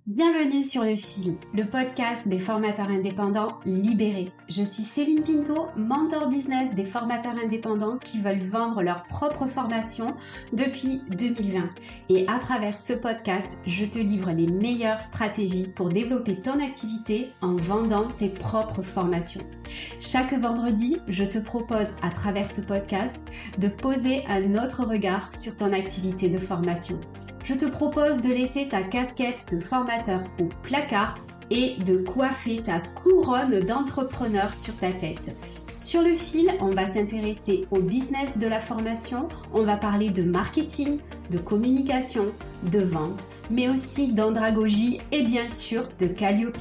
Bienvenue sur Le Fil, le podcast des formateurs indépendants libérés. Je suis Céline Pinto, mentor business des formateurs indépendants qui veulent vendre leur propre formation depuis 2020. Et à travers ce podcast, je te livre les meilleures stratégies pour développer ton activité en vendant tes propres formations. Chaque vendredi, je te propose à travers ce podcast de poser un autre regard sur ton activité de formation. Je te propose de laisser ta casquette de formateur au placard et de coiffer ta couronne d'entrepreneur sur ta tête. Sur Le Fil, on va s'intéresser au business de la formation, on va parler de marketing, de communication, de vente, mais aussi d'andragogie et bien sûr de Calliope.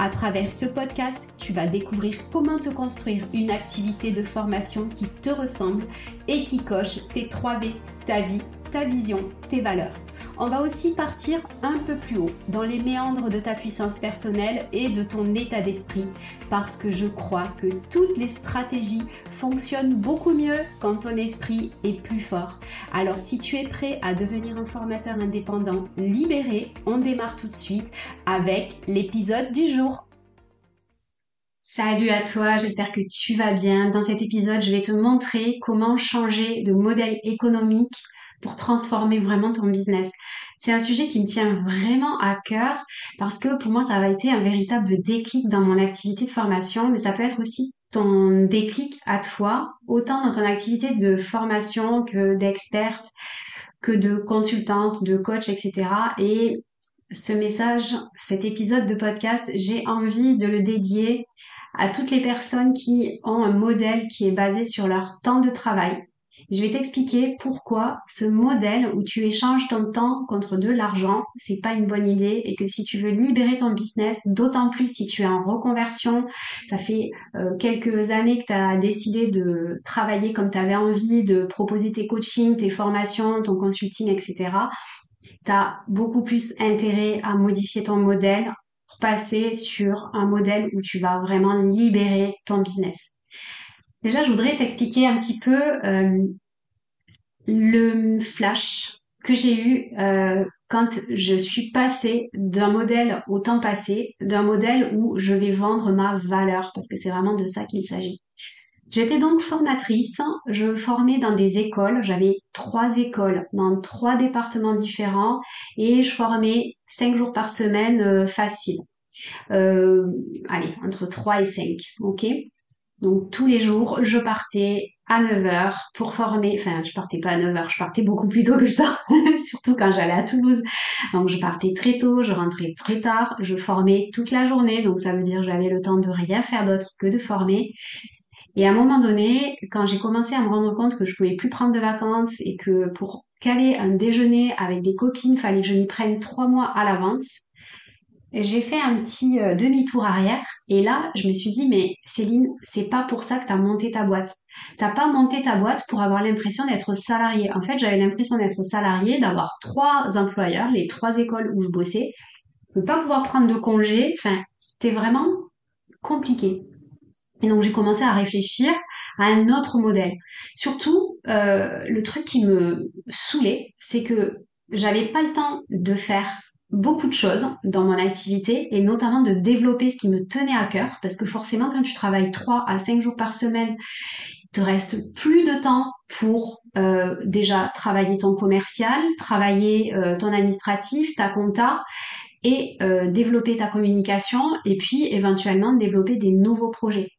À travers ce podcast, tu vas découvrir comment te construire une activité de formation qui te ressemble et qui coche tes 3B, ta vie, ta vision, tes valeurs. On va aussi partir un peu plus haut dans les méandres de ta puissance personnelle et de ton état d'esprit parce que je crois que toutes les stratégies fonctionnent beaucoup mieux quand ton esprit est plus fort. Alors si tu es prêt à devenir un formateur indépendant libéré, on démarre tout de suite avec l'épisode du jour. Salut à toi, j'espère que tu vas bien. Dans cet épisode, je vais te montrer comment changer de modèle économique pour transformer vraiment ton business. C'est un sujet qui me tient vraiment à cœur parce que pour moi, ça a été un véritable déclic dans mon activité de formation, mais ça peut être aussi ton déclic à toi, autant dans ton activité de formation que d'experte, que de consultante, de coach, etc. Et ce message, cet épisode de podcast, j'ai envie de le dédier à toutes les personnes qui ont un modèle qui est basé sur leur temps de travail. Je vais t'expliquer pourquoi ce modèle où tu échanges ton temps contre de l'argent, c'est pas une bonne idée et que si tu veux libérer ton business, d'autant plus si tu es en reconversion, ça fait quelques années que tu as décidé de travailler comme tu avais envie, de proposer tes coachings, tes formations, ton consulting, etc. Tu as beaucoup plus intérêt à modifier ton modèle pour passer sur un modèle où tu vas vraiment libérer ton business. Déjà, je voudrais t'expliquer un petit peu le flash que j'ai eu quand je suis passée d'un modèle au temps passé, d'un modèle où je vais vendre ma valeur, parce que c'est vraiment de ça qu'il s'agit. J'étais donc formatrice, je formais dans des écoles, j'avais 3 écoles dans 3 départements différents et je formais 5 jours par semaine facile. Allez, entre 3 et 5, ok? Donc tous les jours, je partais à 9h pour former, enfin je partais pas à 9h, je partais beaucoup plus tôt que ça, surtout quand j'allais à Toulouse. Donc je partais très tôt, je rentrais très tard, je formais toute la journée, donc ça veut dire que j'avais le temps de rien faire d'autre que de former. Et à un moment donné, quand j'ai commencé à me rendre compte que je pouvais plus prendre de vacances et que pour caler un déjeuner avec des copines, fallait que je m'y prenne 3 mois à l'avance, j'ai fait un petit demi-tour arrière et là, je me suis dit, mais Céline, c'est pas pour ça que t'as monté ta boîte. T'as pas monté ta boîte pour avoir l'impression d'être salarié. En fait, j'avais l'impression d'être salarié, d'avoir 3 employeurs, les 3 écoles où je bossais, de pas pouvoir prendre de congé. Enfin, c'était vraiment compliqué. Et donc, j'ai commencé à réfléchir à un autre modèle. Surtout, le truc qui me saoulait, c'est que j'avais pas le temps de faire beaucoup de choses dans mon activité et notamment de développer ce qui me tenait à cœur parce que forcément quand tu travailles 3 à 5 jours par semaine, il te reste plus de temps pour déjà travailler ton commercial, travailler ton administratif, ta compta et développer ta communication et puis éventuellement développer des nouveaux projets.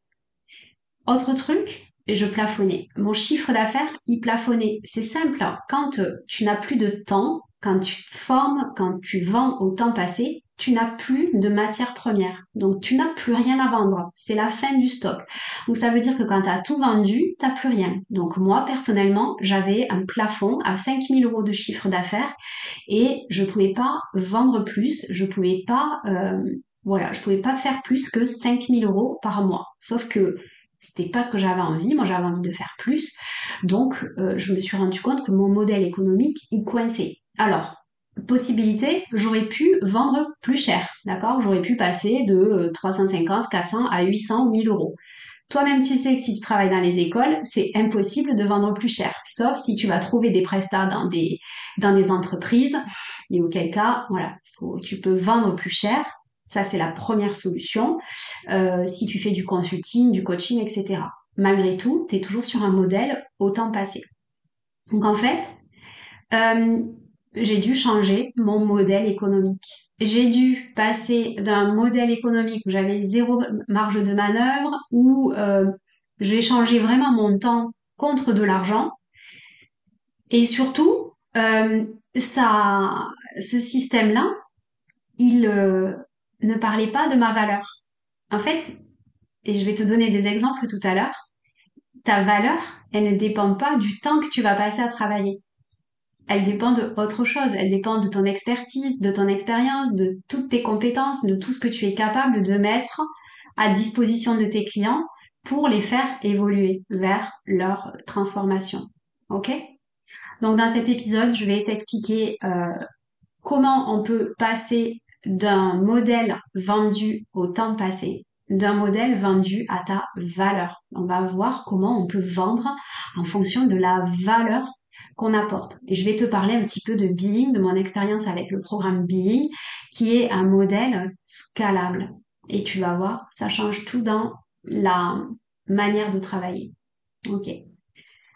Autre truc, je plafonnais. Mon chiffre d'affaires, il plafonnait. C'est simple, hein. Quand tu n'as plus de temps, quand tu te formes, quand tu vends au temps passé, tu n'as plus de matière première. Donc, tu n'as plus rien à vendre. C'est la fin du stock. Donc, ça veut dire que quand tu as tout vendu, tu n'as plus rien. Donc, moi, personnellement, j'avais un plafond à 5 000 € de chiffre d'affaires et je pouvais pas vendre plus. Je pouvais pas, je pouvais pas faire plus que 5 000 € par mois. Sauf que c'était pas ce que j'avais envie, moi j'avais envie de faire plus, donc je me suis rendu compte que mon modèle économique, il coinçait. Alors, possibilité, j'aurais pu vendre plus cher, d'accord? J'aurais pu passer de 350, 400 à 800, 1000 €. Toi-même, tu sais que si tu travailles dans les écoles, c'est impossible de vendre plus cher, sauf si tu vas trouver des prestats dans des entreprises, et auquel cas, voilà, tu peux vendre plus cher. Ça, c'est la première solution. Si tu fais du consulting, du coaching, etc. Malgré tout, tu es toujours sur un modèle au temps passé. Donc en fait, euh, j'ai dû changer mon modèle économique. J'ai dû passer d'un modèle économique où j'avais zéro marge de manœuvre, où j'ai changé vraiment mon temps contre de l'argent. Et surtout, ce système-là, il ne parlait pas de ma valeur. En fait, et je vais te donner des exemples tout à l'heure, ta valeur, elle ne dépend pas du temps que tu vas passer à travailler. Elle dépend de autre chose. Elle dépend de ton expertise, de ton expérience, de toutes tes compétences, de tout ce que tu es capable de mettre à disposition de tes clients pour les faire évoluer vers leur transformation. Ok? Donc dans cet épisode, je vais t'expliquer comment on peut passer d'un modèle vendu au temps passé, d'un modèle vendu à ta valeur. On va voir comment on peut vendre en fonction de la valeur qu'on apporte. Et je vais te parler un petit peu de Being, de mon expérience avec le programme Being, qui est un modèle scalable. Et tu vas voir, ça change tout dans la manière de travailler. Ok.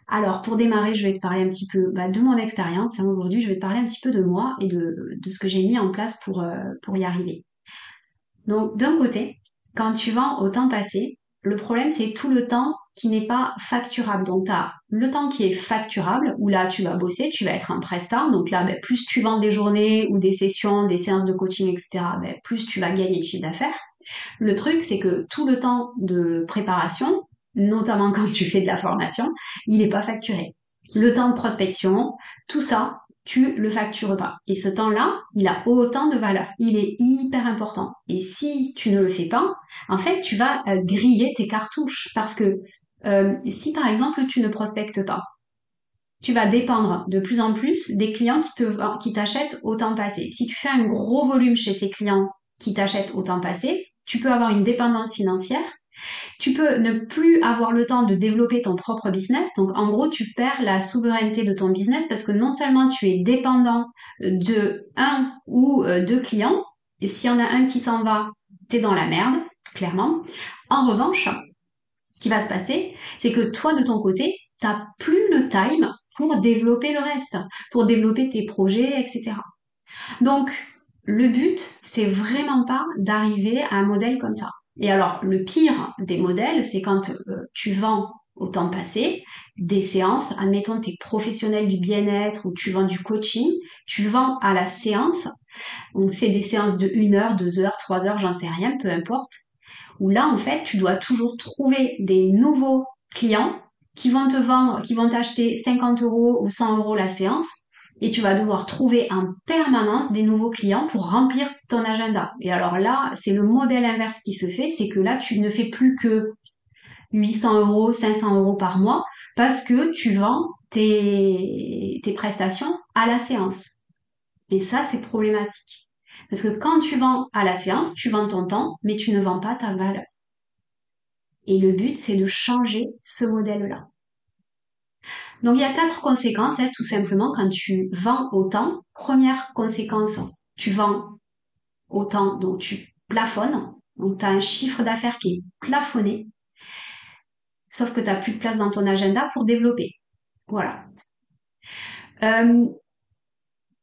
Alors, pour démarrer, je vais te parler un petit peu de mon expérience. Aujourd'hui, je vais te parler un petit peu de moi et de ce que j'ai mis en place pour y arriver. Donc, d'un côté, quand tu vends au temps passé, le problème, c'est tout le temps qui n'est pas facturable. Donc, tu as le temps qui est facturable, où là, tu vas bosser, tu vas être un prestat. Donc là, plus tu vends des journées ou des sessions, des séances de coaching, etc., plus tu vas gagner de chiffre d'affaires. Le truc, c'est que tout le temps de préparation, notamment quand tu fais de la formation, il n'est pas facturé. Le temps de prospection, tout ça, tu le factures pas. Et ce temps-là, il a autant de valeur. Il est hyper important. Et si tu ne le fais pas, en fait, tu vas griller tes cartouches. Parce que si par exemple, tu ne prospectes pas, tu vas dépendre de plus en plus des clients qui t'achètent au temps passé. Si tu fais un gros volume chez ces clients qui t'achètent au temps passé, tu peux avoir une dépendance financière. Tu peux ne plus avoir le temps de développer ton propre business. Donc, en gros, tu perds la souveraineté de ton business parce que non seulement tu es dépendant de un ou deux clients, et s'il y en a un qui s'en va, t'es dans la merde, clairement. En revanche, ce qui va se passer, c'est que toi, de ton côté, t'as plus le time pour développer le reste, pour développer tes projets, etc. Donc, le but, c'est vraiment pas d'arriver à un modèle comme ça. Et alors, le pire des modèles, c'est quand tu vends au temps passé des séances, admettons t'es professionnel du bien-être ou tu vends du coaching, tu vends à la séance, donc c'est des séances de 1 heure, 2 heures, 3 heures, j'en sais rien, peu importe, où là, en fait, tu dois toujours trouver des nouveaux clients qui vont te vendre, qui vont t'acheter 50 euros ou 100 euros la séance, et tu vas devoir trouver en permanence des nouveaux clients pour remplir ton agenda. Et alors là, c'est le modèle inverse qui se fait, c'est que là, tu ne fais plus que 800 euros, 500 euros par mois parce que tu vends tes prestations à la séance. Et ça, c'est problématique. Parce que quand tu vends à la séance, tu vends ton temps, mais tu ne vends pas ta valeur. Et le but, c'est de changer ce modèle-là. Donc, il y a 4 conséquences, tout simplement, quand tu vends autant. Première conséquence, tu vends autant, donc tu plafonnes. Donc, tu as un chiffre d'affaires qui est plafonné, sauf que tu n'as plus de place dans ton agenda pour développer. Voilà.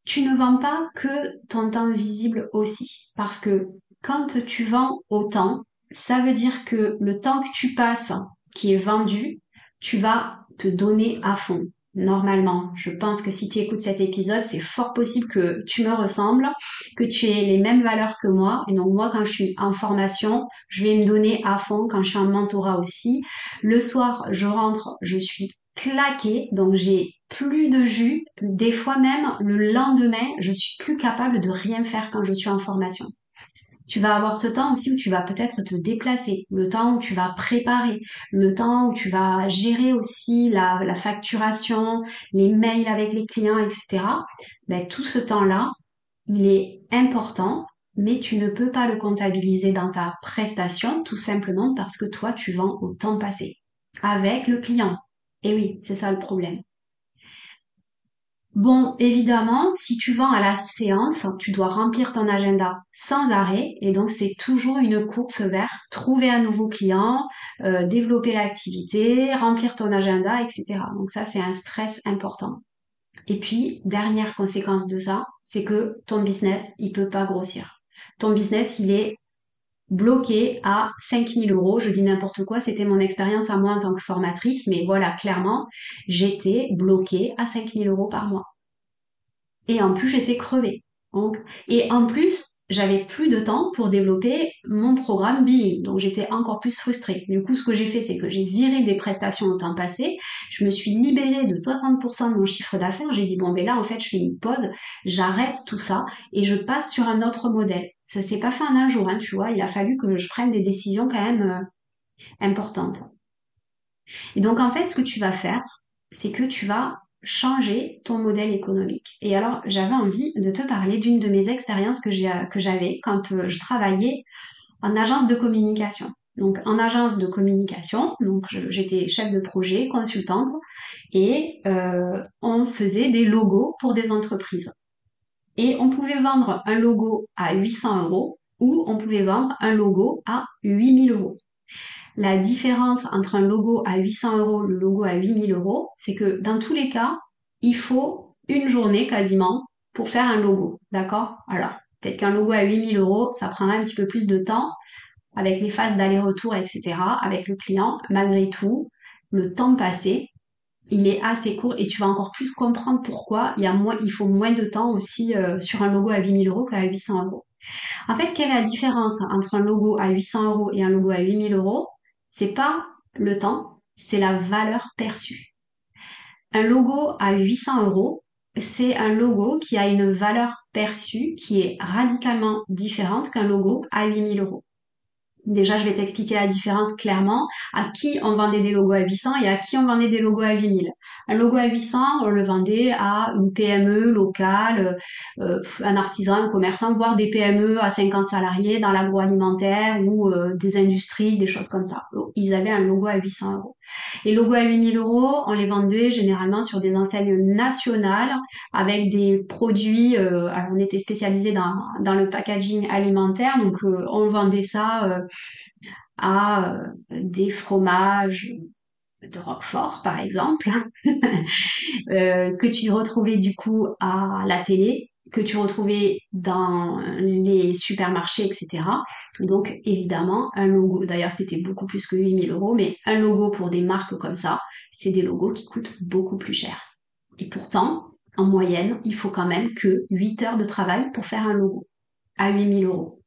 Tu ne vends pas que ton temps visible aussi, parce que quand tu vends autant, ça veut dire que le temps que tu passes, qui est vendu, tu vas te donner à fond. Normalement, je pense que si tu écoutes cet épisode, c'est fort possible que tu me ressembles, que tu aies les mêmes valeurs que moi. Et donc moi, quand je suis en formation, je vais me donner à fond. Quand je suis en mentorat aussi, le soir, je rentre, je suis claquée, donc j'ai plus de jus. Des fois même, le lendemain, je suis plus capable de rien faire quand je suis en formation. Tu vas avoir ce temps aussi où tu vas peut-être te déplacer, le temps où tu vas préparer, le temps où tu vas gérer aussi la facturation, les mails avec les clients, etc. Tout ce temps-là, il est important, mais tu ne peux pas le comptabiliser dans ta prestation tout simplement parce que toi, tu vends au temps passé avec le client. Et oui, c'est ça le problème. Bon, évidemment, si tu vends à la séance, tu dois remplir ton agenda sans arrêt et donc c'est toujours une course vers trouver un nouveau client, développer l'activité, remplir ton agenda, etc. Donc ça, c'est un stress important. Et puis, dernière conséquence de ça, c'est que ton business, il peut pas grossir. Ton business, il est bloqué à 5 000 euros. Je dis n'importe quoi, c'était mon expérience à moi en tant que formatrice, mais voilà, clairement, j'étais bloquée à 5 000 euros par mois. Et en plus, j'étais crevée. Donc, et en plus, j'avais plus de temps pour développer mon programme Being. Donc, j'étais encore plus frustrée. Du coup, ce que j'ai fait, c'est que j'ai viré des prestations au temps passé. Je me suis libérée de 60% de mon chiffre d'affaires. J'ai dit, bon, ben là, en fait, je fais une pause. J'arrête tout ça et je passe sur un autre modèle. Ça s'est pas fait en un jour, hein, tu vois. Il a fallu que je prenne des décisions quand même importantes. Et donc, en fait, ce que tu vas faire, c'est que tu vas changer ton modèle économique. Et alors, j'avais envie de te parler d'une de mes expériences que j'avais quand je travaillais en agence de communication. Donc, en agence de communication, donc j'étais chef de projet, consultante, et on faisait des logos pour des entreprises. Et on pouvait vendre un logo à 800 euros ou on pouvait vendre un logo à 8 000 euros. La différence entre un logo à 800 euros et le logo à 8 000 euros, c'est que dans tous les cas, il faut une journée quasiment pour faire un logo. D'accord? Alors, peut-être qu'un logo à 8 000 euros, ça prendra un petit peu plus de temps avec les phases d'aller-retour, etc., avec le client. Malgré tout, le temps passé, il est assez court et tu vas encore plus comprendre pourquoi il faut moins de temps aussi sur un logo à 8 000 euros qu'à 800 euros. En fait, quelle est la différence entre un logo à 800 euros et un logo à 8 000 euros? C'est pas le temps, c'est la valeur perçue. Un logo à 800 euros, c'est un logo qui a une valeur perçue qui est radicalement différente qu'un logo à 8 000 euros. Déjà, je vais t'expliquer la différence clairement. À qui on vendait des logos à 800 et à qui on vendait des logos à 8000. Un logo à 800, on le vendait à une PME locale, un artisan, un commerçant, voire des PME à 50 salariés dans l'agroalimentaire ou des industries, des choses comme ça. Ils avaient un logo à 800 euros. Les logos à 8000 euros, on les vendait généralement sur des enseignes nationales avec des produits. Alors, on était spécialisé dans le packaging alimentaire, donc on vendait ça à des fromages de Roquefort, par exemple, que tu retrouvais du coup à la télé, que tu retrouvais dans les supermarchés, etc. Donc évidemment, un logo, d'ailleurs c'était beaucoup plus que 8 000 euros, mais un logo pour des marques comme ça, c'est des logos qui coûtent beaucoup plus cher. Et pourtant, en moyenne, il faut quand même que 8 heures de travail pour faire un logo à 8 000 euros.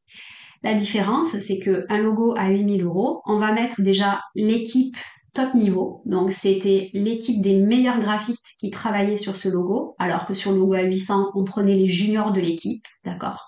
La différence, c'est que un logo à 8 000 euros, on va mettre déjà l'équipe top niveau. Donc, c'était l'équipe des meilleurs graphistes qui travaillaient sur ce logo, alors que sur le logo à 800, on prenait les juniors de l'équipe, d'accord?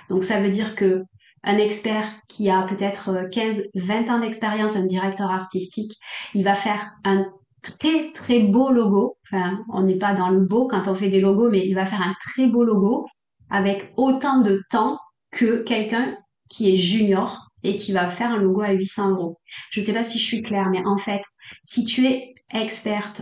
Donc, ça veut dire que un expert qui a peut-être 15, 20 ans d'expérience, un directeur artistique, il va faire un très très beau logo. Enfin, on n'est pas dans le beau quand on fait des logos, mais il va faire un très beau logo avec autant de temps que quelqu'un qui est junior et qui va faire un logo à 800 euros. Je ne sais pas si je suis claire, mais en fait, si tu es experte,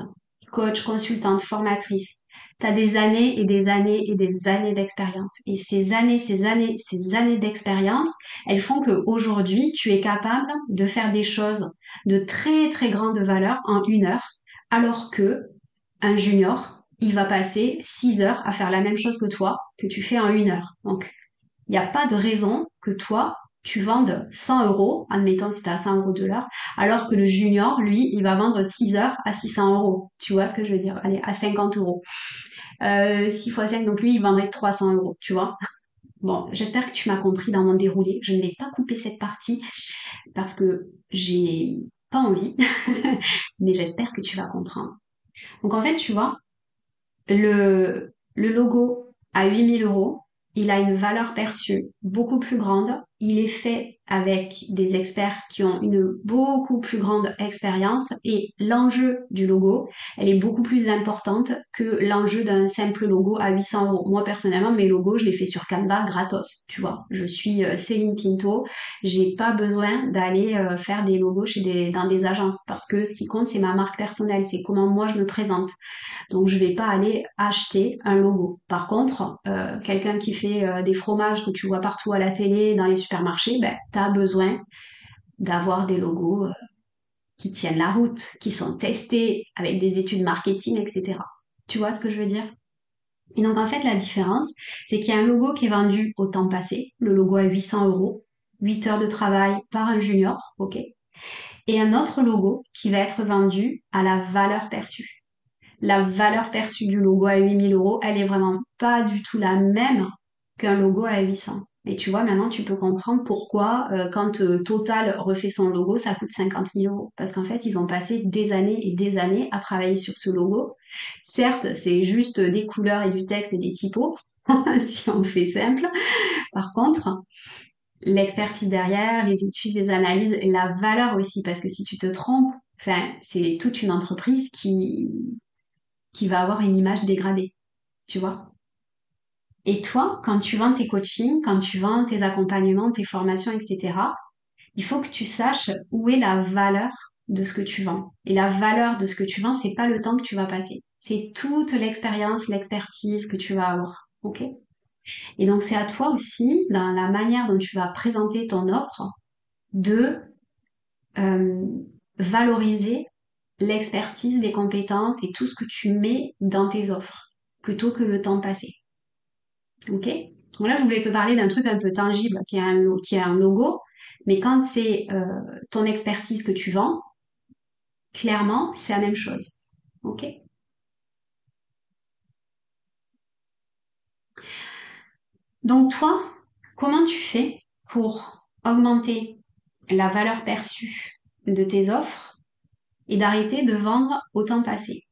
coach, consultante, formatrice, tu as des années et des années et des années d'expérience. Et ces années d'expérience, elles font qu'aujourd'hui, tu es capable de faire des choses de très très grande valeur en 1 heure, alors que un junior, il va passer 6 heures à faire la même chose que toi, que tu fais en 1 heure. Donc, il n'y a pas de raison que toi, tu vendes 100 euros, admettons si tu à 100 euros de l'heure, alors que le junior, lui, il va vendre 6 heures à 600 euros. Tu vois ce que je veux dire? Allez, à 50 euros. 6 fois 5, donc lui, il vendrait 300 euros, tu vois? Bon, j'espère que tu m'as compris dans mon déroulé. Je ne vais pas couper cette partie parce que j'ai pas envie, mais j'espère que tu vas comprendre. Donc en fait, tu vois, le logo à 8000 euros, il a une valeur perçue beaucoup plus grande. il est fait avec des experts qui ont une beaucoup plus grande expérience et l'enjeu du logo, elle est beaucoup plus importante que l'enjeu d'un simple logo à 800 euros. Moi, personnellement, mes logos, je les fais sur Canva gratos, tu vois. Je suis Céline Pinto, j'ai pas besoin d'aller faire des logos dans des agences parce que ce qui compte, c'est ma marque personnelle, c'est comment moi je me présente. Donc, je vais pas aller acheter un logo. Par contre, quelqu'un qui fait des fromages que tu vois partout à la télé, dans les supermarchés, ben, tu as besoin d'avoir des logos qui tiennent la route, qui sont testés avec des études marketing, etc. Tu vois ce que je veux dire? Et donc, en fait, la différence, c'est qu'il y a un logo qui est vendu au temps passé, le logo à 800 euros, 8 heures de travail par un junior, ok? Et un autre logo qui va être vendu à la valeur perçue. La valeur perçue du logo à 8000 euros, elle est vraiment pas du tout la même qu'un logo à 800. Et tu vois, maintenant, tu peux comprendre pourquoi, quand Total refait son logo, ça coûte 50 000 euros. Parce qu'en fait, ils ont passé des années et des années à travailler sur ce logo. Certes, c'est juste des couleurs et du texte et des typos, si on fait simple. Par contre, l'expertise derrière, les études, les analyses et la valeur aussi, parce que si tu te trompes, enfin, c'est toute une entreprise qui va avoir une image dégradée, tu vois. Et toi, quand tu vends tes coachings, quand tu vends tes accompagnements, tes formations, etc., il faut que tu saches où est la valeur de ce que tu vends. Et la valeur de ce que tu vends, c'est pas le temps que tu vas passer. C'est toute l'expérience, l'expertise que tu vas avoir. Ok? Et donc, c'est à toi aussi, dans la manière dont tu vas présenter ton offre, de euh, valoriser l'expertise, les compétences et tout ce que tu mets dans tes offres, plutôt que le temps passé. Ok? Donc là, je voulais te parler d'un truc un peu tangible qui est un logo, mais quand c'est ton expertise que tu vends, clairement, c'est la même chose. Ok? Donc toi, comment tu fais pour augmenter la valeur perçue de tes offres et d'arrêter de vendre au temps passé?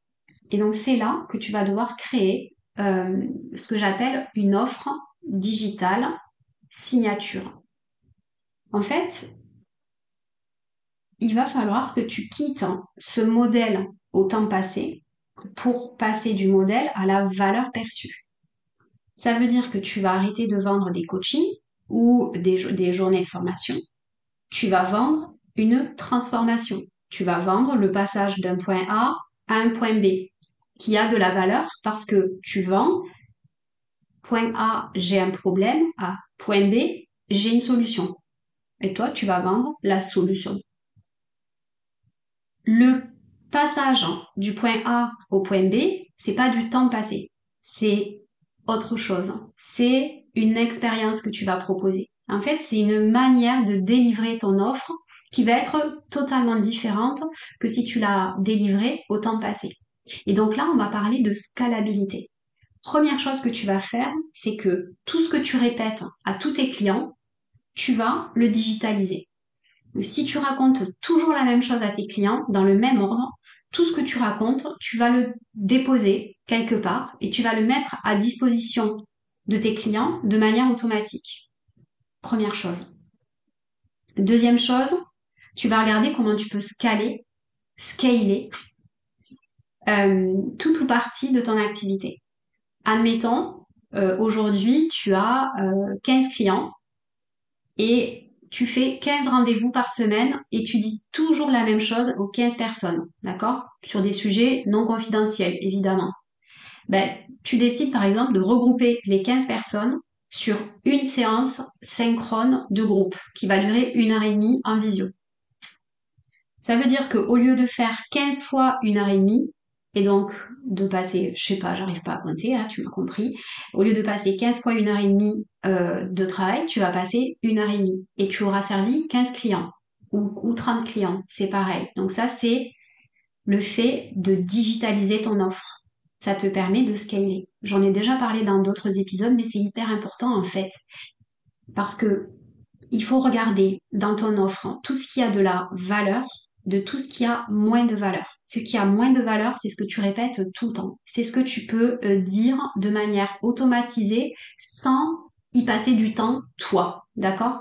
Et donc c'est là que tu vas devoir créer ce que j'appelle une offre digitale signature. En fait, il va falloir que tu quittes ce modèle au temps passé pour passer du modèle à la valeur perçue. Ça veut dire que tu vas arrêter de vendre des coachings ou des journées de formation. Tu vas vendre une transformation. Tu vas vendre le passage d'un point A à un point B qui a de la valeur parce que tu vends point A, j'ai un problème, à point B, j'ai une solution. Et toi, tu vas vendre la solution. Le passage du point A au point B, c'est pas du temps passé. C'est autre chose. C'est une expérience que tu vas proposer. En fait, c'est une manière de délivrer ton offre qui va être totalement différente que si tu l'as délivrée au temps passé. Et donc là, on va parler de scalabilité. Première chose que tu vas faire, c'est que tout ce que tu répètes à tous tes clients, tu vas le digitaliser. Si tu racontes toujours la même chose à tes clients, dans le même ordre, tout ce que tu racontes, tu vas le déposer quelque part et tu vas le mettre à disposition de tes clients de manière automatique. Première chose. Deuxième chose, tu vas regarder comment tu peux scaler tout ou partie de ton activité. Admettons, aujourd'hui, tu as 15 clients et tu fais 15 rendez-vous par semaine et tu dis toujours la même chose aux 15 personnes, d'accord? Sur des sujets non confidentiels, évidemment. Ben, tu décides par exemple de regrouper les 15 personnes sur une séance synchrone de groupe qui va durer 1 heure et demie en visio. Ça veut dire qu'au lieu de faire 15 fois 1 heure et demie, et donc de passer, je sais pas, j'arrive pas à compter, hein, tu m'as compris, au lieu de passer 15 fois 1 heure et demie de travail, tu vas passer 1 heure et demie et tu auras servi 15 clients ou 30 clients, c'est pareil. Donc ça, c'est le fait de digitaliser ton offre. Ça te permet de scaler. J'en ai déjà parlé dans d'autres épisodes, mais c'est hyper important en fait. Parce que il faut regarder dans ton offre tout ce qui a de la valeur de tout ce qui a moins de valeur. Ce qui a moins de valeur, c'est ce que tu répètes tout le temps. C'est ce que tu peux dire de manière automatisée sans y passer du temps toi. D'accord?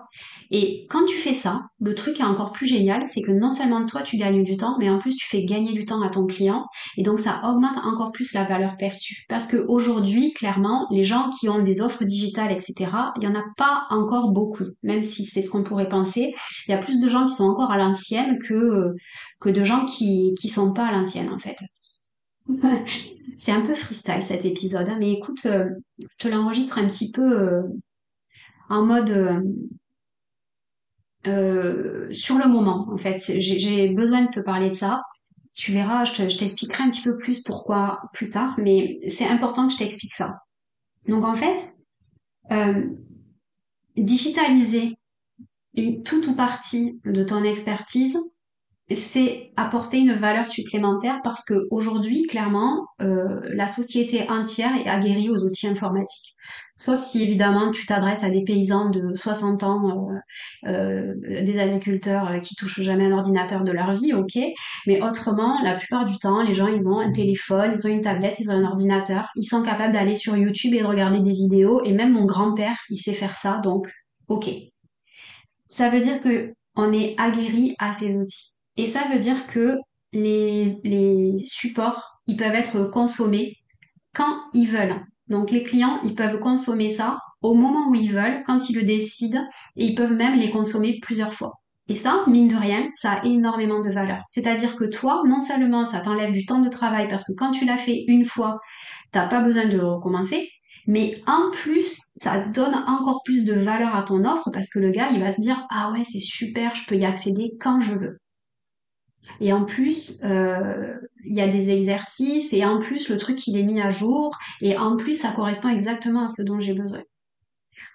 Et quand tu fais ça, le truc est encore plus génial, c'est que non seulement toi tu gagnes du temps, mais en plus tu fais gagner du temps à ton client, et donc ça augmente encore plus la valeur perçue. Parce que aujourd'hui, clairement, les gens qui ont des offres digitales, etc., il y en a pas encore beaucoup, même si c'est ce qu'on pourrait penser. Il y a plus de gens qui sont encore à l'ancienne que de gens qui sont pas à l'ancienne, en fait. C'est un peu freestyle cet épisode, hein, mais écoute, je te l'enregistre un petit peu en mode sur le moment, en fait. J'ai besoin de te parler de ça. Tu verras, je t'expliquerai un petit peu plus pourquoi plus tard, mais c'est important que je t'explique ça. Donc en fait, euh, digitaliser une toute ou partie de ton expertise, c'est apporter une valeur supplémentaire parce que aujourd'hui, clairement, la société entière est aguerrie aux outils informatiques. Sauf si évidemment tu t'adresses à des paysans de 60 ans, des agriculteurs qui touchent jamais un ordinateur de leur vie, ok. Mais autrement, la plupart du temps, les gens ils ont un téléphone, ils ont une tablette, ils ont un ordinateur, ils sont capables d'aller sur YouTube et de regarder des vidéos. Et même mon grand-père, il sait faire ça, donc ok. Ça veut dire que on est aguerri à ces outils. Et ça veut dire que les supports, ils peuvent être consommés quand ils veulent. Donc les clients, ils peuvent consommer ça au moment où ils veulent, quand ils le décident, et ils peuvent même les consommer plusieurs fois. Et ça, mine de rien, ça a énormément de valeur. C'est-à-dire que toi, non seulement ça t'enlève du temps de travail, parce que quand tu l'as fait une fois, t'as pas besoin de recommencer, mais en plus, ça donne encore plus de valeur à ton offre parce que le gars, il va se dire, ah ouais, c'est super, je peux y accéder quand je veux. Et en plus, il y a des exercices et en plus, le truc, il est mis à jour et en plus, ça correspond exactement à ce dont j'ai besoin.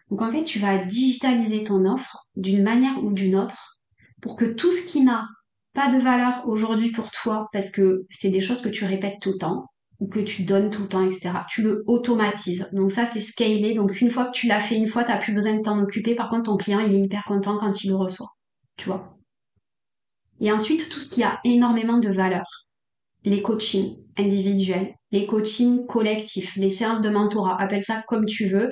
Donc en fait, tu vas digitaliser ton offre d'une manière ou d'une autre pour que tout ce qui n'a pas de valeur aujourd'hui pour toi, parce que c'est des choses que tu répètes tout le temps ou que tu donnes tout le temps, etc., tu le automatises. Donc ça, c'est scalé. Donc une fois que tu l'as fait une fois, tu n'as plus besoin de t'en occuper. Par contre, ton client, il est hyper content quand il le reçoit. Tu vois. Et ensuite, tout ce qui a énormément de valeur. Les coachings individuels, les coachings collectifs, les séances de mentorat, appelle ça comme tu veux.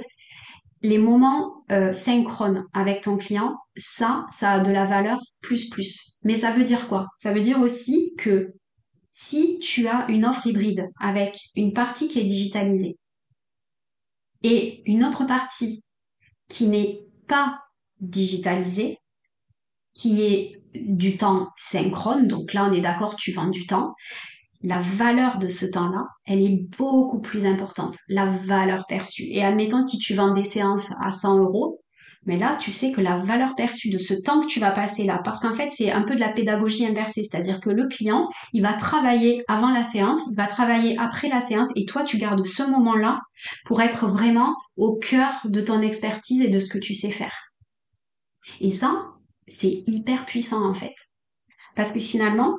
Les moments synchrones avec ton client, ça a de la valeur plus plus. Mais ça veut dire quoi? Ça veut dire aussi que si tu as une offre hybride avec une partie qui est digitalisée et une autre partie qui n'est pas digitalisée, qui est du temps synchrone, donc là on est d'accord, tu vends du temps, la valeur de ce temps-là, elle est beaucoup plus importante, la valeur perçue. Et admettons, si tu vends des séances à 100 euros, mais là, tu sais que la valeur perçue de ce temps que tu vas passer là, parce qu'en fait, c'est un peu de la pédagogie inversée, c'est-à-dire que le client, il va travailler avant la séance, il va travailler après la séance, et toi, tu gardes ce moment-là pour être vraiment au cœur de ton expertise et de ce que tu sais faire. Et ça, c'est hyper puissant en fait. Parce que finalement,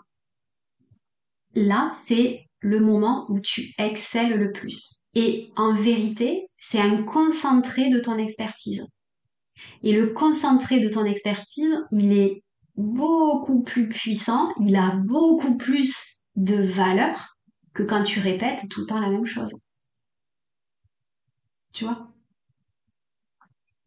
là, c'est le moment où tu excelles le plus. Et en vérité, c'est un concentré de ton expertise. Et le concentré de ton expertise, il est beaucoup plus puissant, il a beaucoup plus de valeur que quand tu répètes tout le temps la même chose. Tu vois?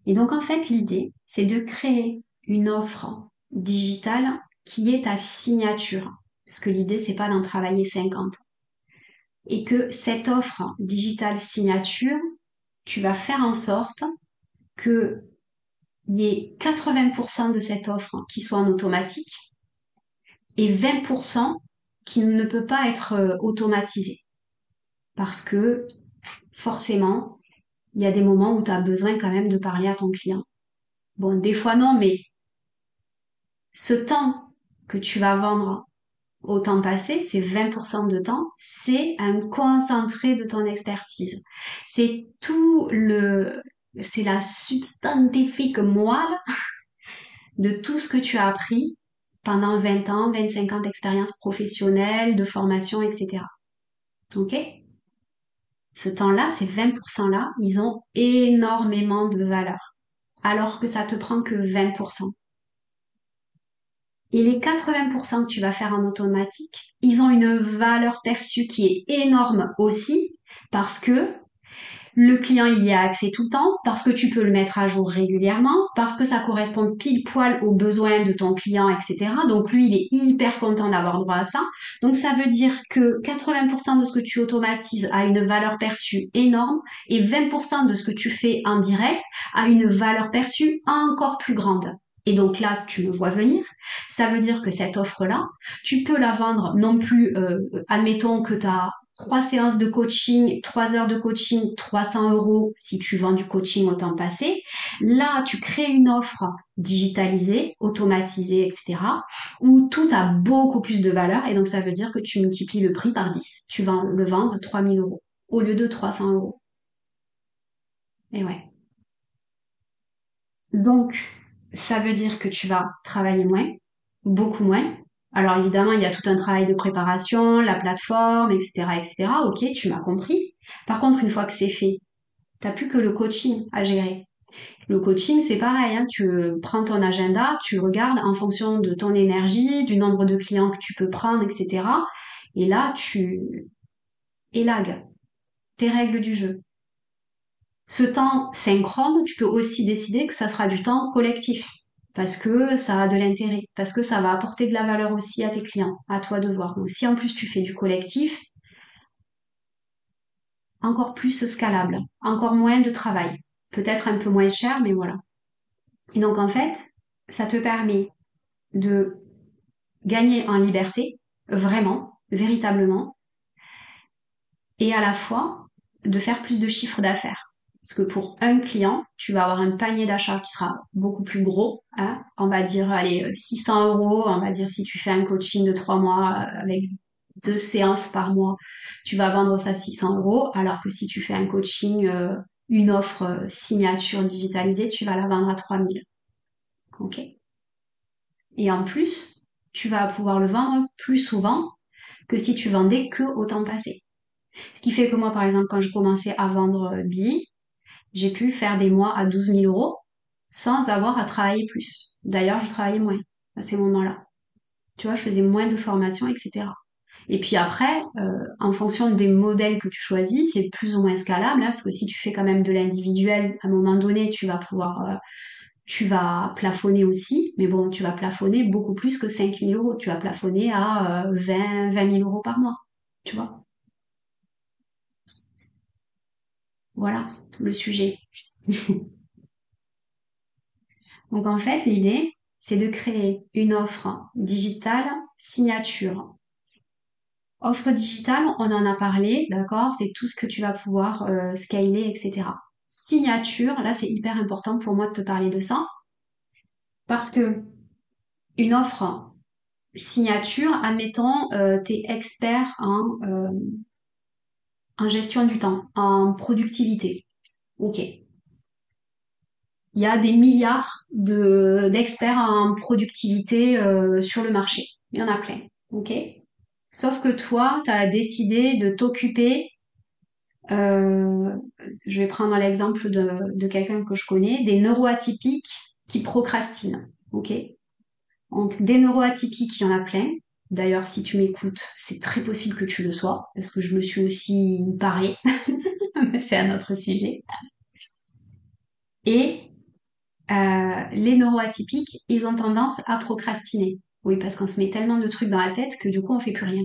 Et donc, en fait, l'idée, c'est de créer une offre digitale qui est ta signature. Parce que l'idée, c'est pas d'en travailler 50. Et que cette offre digitale signature, tu vas faire en sorte que il y ait 80% de cette offre qui soit en automatique et 20% qui ne peut pas être automatisé. Parce que forcément, il y a des moments où tu as besoin quand même de parler à ton client. Bon, des fois non, mais ce temps que tu vas vendre au temps passé, c'est 20% de temps, c'est un concentré de ton expertise. C'est c'est la substantifique moelle de tout ce que tu as appris pendant 20 ans, 25 ans d'expérience professionnelle, de formation, etc. Ok? Ce temps-là, ces 20% là, ils ont énormément de valeur. Alors que ça te prend que 20%. Et les 80% que tu vas faire en automatique, ils ont une valeur perçue qui est énorme aussi parce que Le client, il y a accès tout le temps parce que tu peux le mettre à jour régulièrement, parce que ça correspond pile poil aux besoins de ton client, etc. Donc lui, il est hyper content d'avoir droit à ça. Donc ça veut dire que 80% de ce que tu automatises a une valeur perçue énorme et 20% de ce que tu fais en direct a une valeur perçue encore plus grande. Et donc là, tu me vois venir. Ça veut dire que cette offre-là, tu peux la vendre non plus, admettons que tu as 3 séances de coaching, 3 heures de coaching, 300 € si tu vends du coaching au temps passé. Là, tu crées une offre digitalisée, automatisée, etc., où tout a beaucoup plus de valeur et donc ça veut dire que tu multiplies le prix par 10. Tu vas le vendre 3 000 € au lieu de 300 €. Et ouais. Donc, ça veut dire que tu vas travailler moins, beaucoup moins. Alors évidemment, il y a tout un travail de préparation, la plateforme, etc., etc. Ok, tu m'as compris. Par contre, une fois que c'est fait, t'as plus que le coaching à gérer. Le coaching, c'est pareil, hein, tu prends ton agenda, tu regardes en fonction de ton énergie, du nombre de clients que tu peux prendre, etc. Et là, tu élagues tes règles du jeu. Ce temps synchrone, tu peux aussi décider que ça sera du temps collectif parce que ça a de l'intérêt, parce que ça va apporter de la valeur aussi à tes clients, à toi de voir. Donc si en plus tu fais du collectif, encore plus scalable, encore moins de travail, peut-être un peu moins cher, mais voilà. Et donc en fait, ça te permet de gagner en liberté, vraiment, véritablement, et à la fois de faire plus de chiffre d'affaires. Parce que pour un client, tu vas avoir un panier d'achat qui sera beaucoup plus gros. Hein. On va dire, allez, 600 €. On va dire si tu fais un coaching de 3 mois avec 2 séances par mois, tu vas vendre ça 600 €. Alors que si tu fais un coaching, une offre signature digitalisée, tu vas la vendre à 3 000. Ok. Et en plus, tu vas pouvoir le vendre plus souvent que si tu vendais que au temps passé. Ce qui fait que moi, par exemple, quand je commençais à vendre billets, j'ai pu faire des mois à 12 000 € sans avoir à travailler plus. D'ailleurs, je travaillais moins à ces moments-là. Tu vois, je faisais moins de formations, etc. Et puis après, en fonction des modèles que tu choisis, c'est plus ou moins scalable, hein, parce que si tu fais quand même de l'individuel, à un moment donné, tu vas plafonner aussi, mais bon, tu vas plafonner beaucoup plus que 5 000 €. Tu vas plafonner à 20 000 € par mois, tu vois. Voilà le sujet. Donc en fait, l'idée, c'est de créer une offre digitale signature. Offre digitale, on en a parlé, d'accord? C'est tout ce que tu vas pouvoir scaler, etc. Signature, là, c'est hyper important pour moi de te parler de ça, parce que une offre signature, admettons, tu es expert en gestion du temps, en productivité. Ok. Il y a des milliards d'experts en productivité sur le marché. Il y en a plein. Ok. Sauf que toi, tu as décidé de t'occuper, euh, je vais prendre l'exemple de quelqu'un que je connais, des neuroatypiques qui procrastinent. Ok. Donc des neuroatypiques, il y en a plein. D'ailleurs, si tu m'écoutes, c'est très possible que tu le sois, parce que je me suis aussi parée. Mais c'est un autre sujet. Et les neuroatypiques, ils ont tendance à procrastiner. Oui, parce qu'on se met tellement de trucs dans la tête que du coup, on fait plus rien.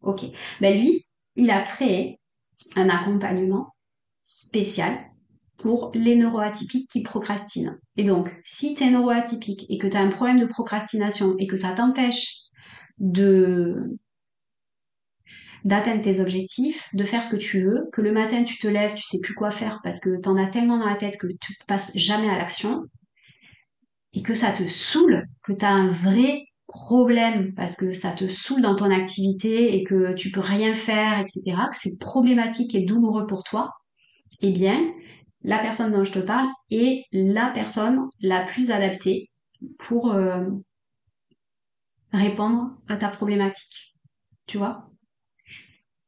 Ok. Ben lui, il a créé un accompagnement spécial pour les neuroatypiques qui procrastinent. Et donc, si tu es neuroatypique et que tu as un problème de procrastination et que ça t'empêche de d'atteindre tes objectifs, de faire ce que tu veux, que le matin tu te lèves, tu sais plus quoi faire parce que t'en as tellement dans la tête que tu passes jamais à l'action, et que ça te saoule, que tu as un vrai problème parce que ça te saoule dans ton activité et que tu peux rien faire, etc., que c'est problématique et douloureux pour toi, eh bien, la personne dont je te parle est la personne la plus adaptée pour répondre à ta problématique. Tu vois?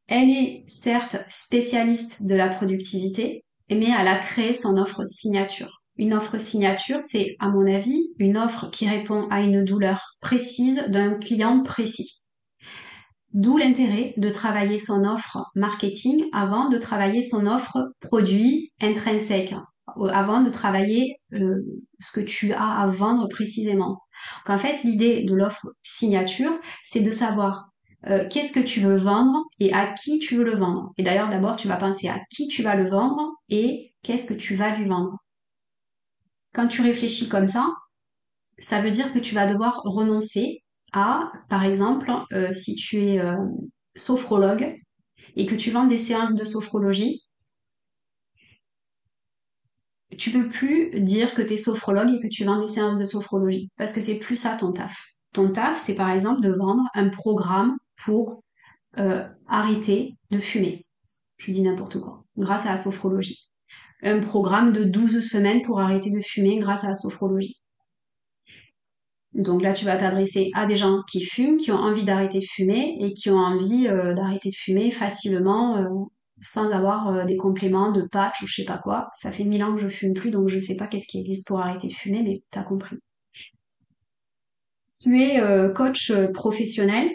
Elle est certes spécialiste de la productivité, mais elle a créé son offre signature. Une offre signature, c'est, à mon avis, une offre qui répond à une douleur précise d'un client précis. D'où l'intérêt de travailler son offre marketing avant de travailler son offre produit intrinsèque, avant de travailler ce que tu as à vendre précisément. Donc en fait, l'idée de l'offre signature, c'est de savoir qu'est-ce que tu veux vendre et à qui tu veux le vendre. Et d'ailleurs, d'abord, tu vas penser à qui tu vas le vendre et qu'est-ce que tu vas lui vendre. Quand tu réfléchis comme ça veut dire que tu vas devoir renoncer à, par exemple, si tu es sophrologue et que tu vends des séances de sophrologie, tu peux plus dire que tu es sophrologue et que tu vends des séances de sophrologie parce que c'est plus ça ton taf. Ton taf, c'est par exemple de vendre un programme pour arrêter de fumer. Je dis n'importe quoi, grâce à la sophrologie. Un programme de 12 semaines pour arrêter de fumer grâce à la sophrologie. Donc là, tu vas t'adresser à des gens qui fument, qui ont envie d'arrêter de fumer et qui ont envie d'arrêter de fumer facilement sans avoir des compléments de patch ou je sais pas quoi. Ça fait 1000 ans que je fume plus, donc je sais pas qu'est-ce qui existe pour arrêter de fumer, mais t'as compris. Tu es coach professionnel,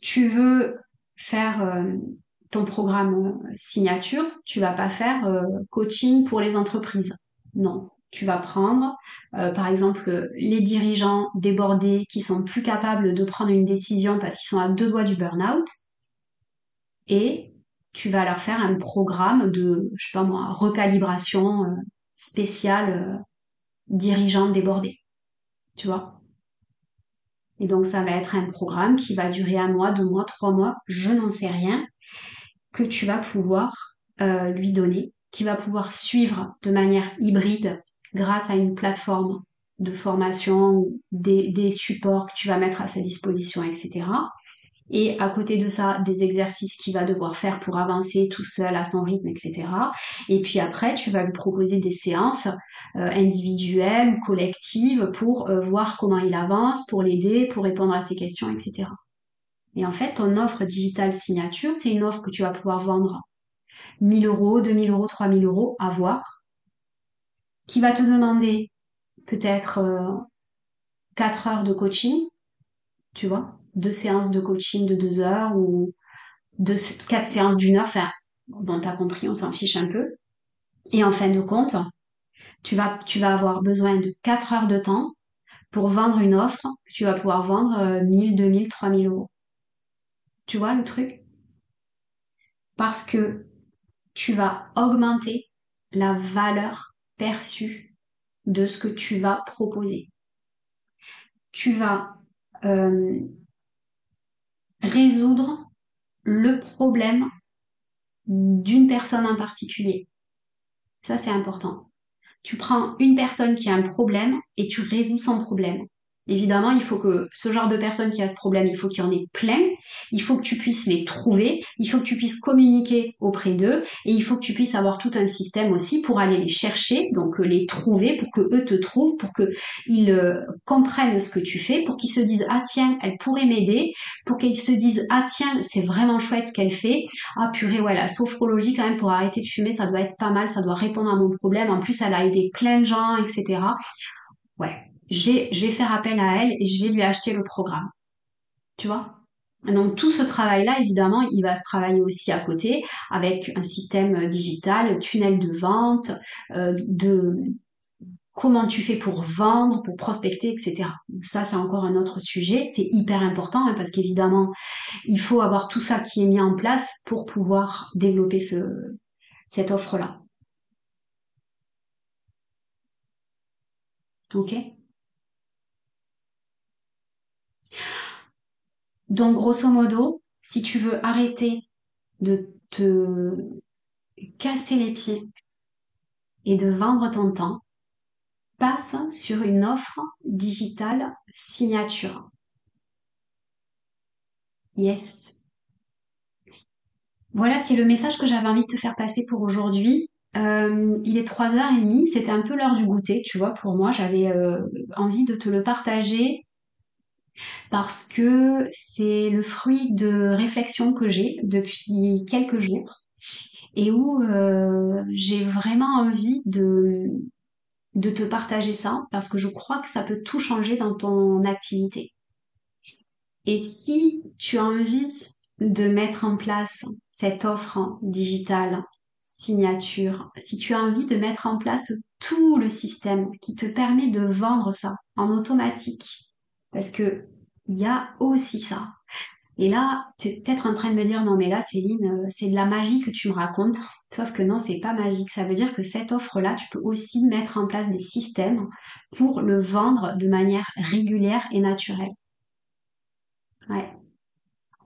tu veux faire ton programme signature, tu vas pas faire coaching pour les entreprises. Non, tu vas prendre par exemple les dirigeants débordés qui sont plus capables de prendre une décision parce qu'ils sont à deux doigts du burn-out et tu vas leur faire un programme de, je sais pas moi, recalibration spéciale dirigeants débordés, tu vois. Et donc ça va être un programme qui va durer 1 mois, 2 mois, 3 mois, je n'en sais rien, que tu vas pouvoir lui donner, qui va pouvoir suivre de manière hybride grâce à une plateforme de formation, des supports que tu vas mettre à sa disposition, etc. Et à côté de ça, des exercices qu'il va devoir faire pour avancer tout seul à son rythme, etc. Et puis après, tu vas lui proposer des séances individuelles ou collectives pour voir comment il avance, pour l'aider, pour répondre à ses questions, etc. Et en fait, ton offre digitale signature, c'est une offre que tu vas pouvoir vendre 1000 euros, 2000 euros, 3000 euros à voir, qui va te demander peut-être 4 heures de coaching, tu vois, 2 séances de coaching de 2 heures ou 4 séances d'1 heure, enfin, bon, t'as compris, on s'en fiche un peu. Et en fin de compte, tu vas avoir besoin de 4 heures de temps pour vendre une offre que tu vas pouvoir vendre 1000, 2000, 3000 euros. Tu vois le truc? Parce que tu vas augmenter la valeur perçue de ce que tu vas proposer. Tu vas résoudre le problème d'une personne en particulier. Ça, c'est important. Tu prends une personne qui a un problème et tu résous son problème. Évidemment, il faut que ce genre de personne qui a ce problème, il faut qu'il y en ait plein. Il faut que tu puisses les trouver. Il faut que tu puisses communiquer auprès d'eux. Et il faut que tu puisses avoir tout un système aussi pour aller les chercher, donc les trouver, pour que eux te trouvent, pour que ils comprennent ce que tu fais, pour qu'ils se disent ah tiens, elle pourrait m'aider, pour qu'ils se disent ah tiens, c'est vraiment chouette ce qu'elle fait. Ah purée, ouais, la sophrologie quand même pour arrêter de fumer, ça doit être pas mal, ça doit répondre à mon problème. En plus, elle a aidé plein de gens, etc. Ouais, je vais faire appel à elle et je vais lui acheter le programme. Tu vois? Donc tout ce travail-là, évidemment, il va se travailler aussi à côté avec un système digital, tunnel de vente, de comment tu fais pour vendre, pour prospecter, etc. Ça, c'est encore un autre sujet. C'est hyper important hein, parce qu'évidemment, il faut avoir tout ça qui est mis en place pour pouvoir développer cette offre-là. Ok? Donc, grosso modo, si tu veux arrêter de te casser les pieds et de vendre ton temps, passe sur une offre digitale signature. Yes. Voilà, c'est le message que j'avais envie de te faire passer pour aujourd'hui. Il est 3h30, c'était un peu l'heure du goûter, tu vois, pour moi, j'avais envie de te le partager parce que c'est le fruit de réflexions que j'ai depuis quelques jours et où j'ai vraiment envie de te partager ça parce que je crois que ça peut tout changer dans ton activité. Et si tu as envie de mettre en place cette offre digitale, signature, si tu as envie de mettre en place tout le système qui te permet de vendre ça en automatique, parce que il y a aussi ça. Et là, tu es peut-être en train de me dire, non mais là Céline, c'est de la magie que tu me racontes. Sauf que non, c'est pas magique. Ça veut dire que cette offre-là, tu peux aussi mettre en place des systèmes pour le vendre de manière régulière et naturelle. Ouais.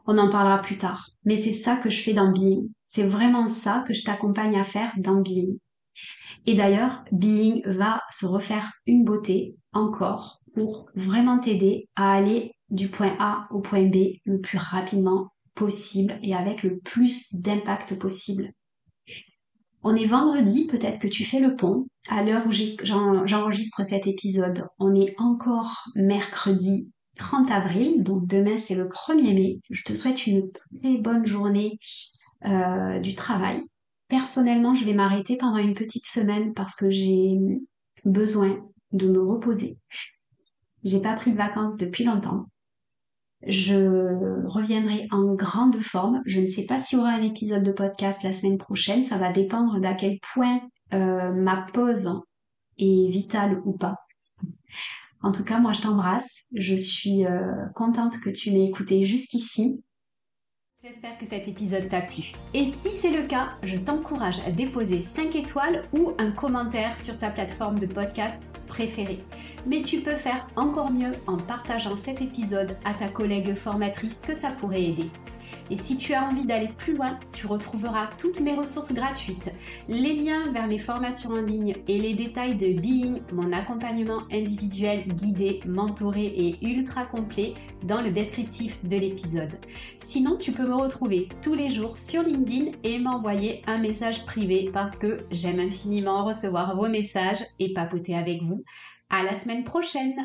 On en parlera plus tard. Mais c'est ça que je fais dans Being. C'est vraiment ça que je t'accompagne à faire dans Being. Et d'ailleurs, Being va se refaire une beauté encore pour vraiment t'aider à aller du point A au point B le plus rapidement possible et avec le plus d'impact possible. On est vendredi, peut-être que tu fais le pont. À l'heure où j'enregistre cet épisode, on est encore mercredi 30 avril, donc demain c'est le 1er mai. Je te souhaite une très bonne journée du travail. Personnellement, je vais m'arrêter pendant une petite semaine parce que j'ai besoin de me reposer. J'ai pas pris de vacances depuis longtemps. Je reviendrai en grande forme. Je ne sais pas s'il y aura un épisode de podcast la semaine prochaine. Ça va dépendre d'à quel point ma pause est vitale ou pas. En tout cas, moi, je t'embrasse. Je suis contente que tu m'aies écouté jusqu'ici. J'espère que cet épisode t'a plu. Et si c'est le cas, je t'encourage à déposer 5 étoiles ou un commentaire sur ta plateforme de podcast préférée. Mais tu peux faire encore mieux en partageant cet épisode à ta collègue formatrice que ça pourrait aider. Et si tu as envie d'aller plus loin, tu retrouveras toutes mes ressources gratuites, les liens vers mes formations en ligne et les détails de Being, mon accompagnement individuel, guidé, mentoré et ultra complet dans le descriptif de l'épisode. Sinon, tu peux me retrouver tous les jours sur LinkedIn et m'envoyer un message privé parce que j'aime infiniment recevoir vos messages et papoter avec vous. À la semaine prochaine!